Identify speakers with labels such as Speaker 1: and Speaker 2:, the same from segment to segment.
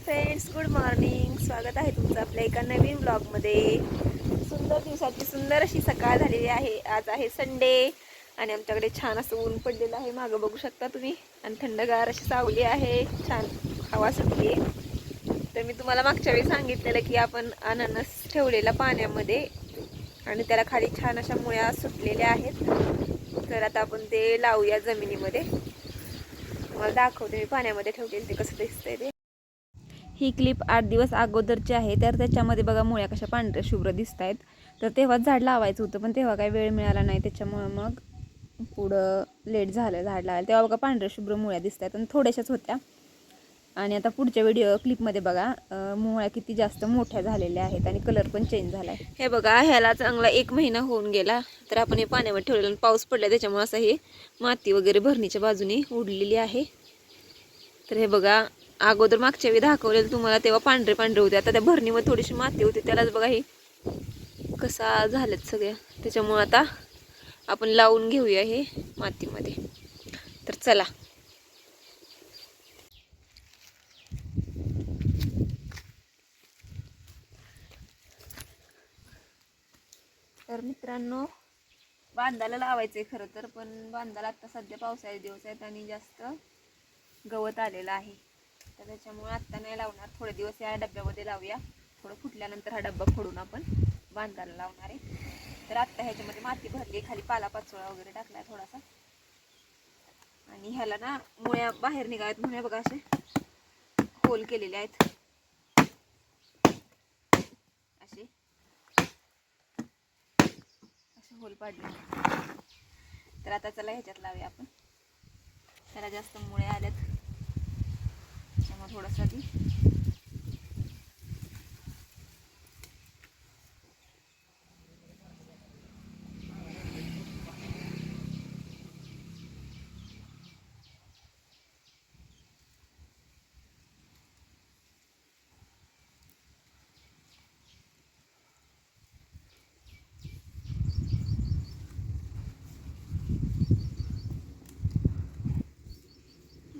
Speaker 1: Friends, good morning. स्वागत आहे तुमचं आपल्या एका नवीन ब्लॉगमध्ये. सुंदर दिवसाची सुंदर अशी सकाळ झालेली आहे. आज आहे संडे आणि आमच्याकडे छान असं ऊन पडलेलं आहे. मागं बघू शकता तुम्ही. आणि थंडगार अशी सावली आहे, छान हवा सुटली. तर मी तुम्हाला मागच्या वेळी सांगितलेलं की आपण अननस ठेवलेला पाण्यामध्ये आणि त्याला खाली छान अशा मुळ्या सुटलेल्या आहेत. तर आता आपण ते लावूया जमिनीमध्ये. तुम्हाला दाखवते मी पाण्यामध्ये ठेवलेलं ते कसं दिसतंय ते. ही क्लिप 8 दिवस अगोदरची आहे. तर त्याच्यामध्ये बघा मुळ्या कशा पांढऱ्या शुभ्र दिसत आहेत. तर तेव्हाच झाड लावायचं होतं, पण तेव्हा काही वेळ मिळाला नाही. त्याच्यामुळं मग पुढं लेट झालं झाड लावायला. तेव्हा बघा पांढऱ्या शुभ्र मुळ्या दिसत आहेत आणि थोड्याशाच होत्या. आणि आता पुढच्या व्हिडिओ क्लिपमध्ये बघा मुळ्या किती जास्त मोठ्या झालेल्या आहेत आणि कलर पण चेंज झाला आहे. हे बघा, ह्याला चांगला 1 महिना होऊन गेला. तर आपण हे पाण्यामध्ये ठेवलेलं, पाऊस पडला त्याच्यामुळे असं हे माती वगैरे भरणीच्या बाजूने उडलेली आहे. तर हे बघा, अगोदर मागच्या वेळी दाखवलेलं तुम्हाला तेव्हा पांढरे पांढरे होते. आता त्या भरणीमध्ये थोडीशी माती होती, त्यालाच बघा हे कसा झालेत सगळ्या. त्याच्यामुळे आता आपण लावून घेऊया हे मातीमध्ये. तर चला. तर मित्रांनो, बांधाला लावायचंय खरं तर, पण बांधाला आता सध्या पावसाचे दिवस आहेत आणि जास्त गवत आलेलं आहे. तर त्याच्यामुळे आत्ता नाही लावणार. थोडे दिवस या डब्यामध्ये लावूया. थोडं फुटल्यानंतर हा डब्बा फोडून आपण बांधायला लावणार आहे. तर आत्ता ह्याच्यामध्ये माती भरली, खाली पालापाचोळा वगैरे टाकलाय थोडासा. आणि ह्याला ना मुळ्या बाहेर निघाल्यात म्हणून बघा असे होल केलेले आहेत, असे असे होल पाडले. तर आता चला ह्याच्यात लावूया आपण. त्याला जास्त मुळ्या आल्यात त्याच्यामुळे थोडंसं आधी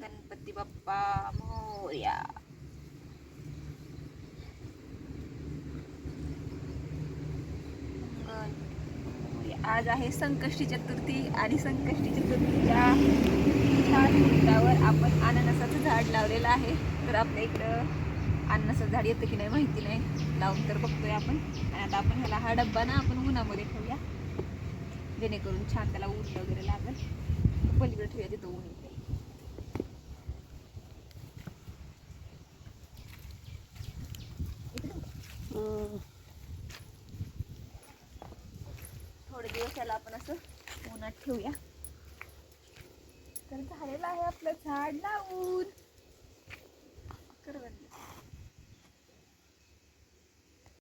Speaker 1: गणपती बाप्पा मोरया. आज आहे संकष्टी चतुर्थी आणि संकष्टी चतुर्थीच्या मुहूर्तावर आपण अननसाचं झाड लावलेलं आहे. तर आपल्या इकडं अननसाचं झाड येतं की नाही माहिती नाही, लावून तर बघतोय आपण. आणि आता आपण ह्याला हा डब्बा ना आपण उन्हामध्ये ठेवूया, जेणेकरून छान त्याला ऊन वगैरे लागेल. पलीकडे ठेवूया, तिथं ऊन येते. थोडे दिवस याला आपण असं उन्हात ठेवूया. तर झालेलं आहे आपलं झाड लावून.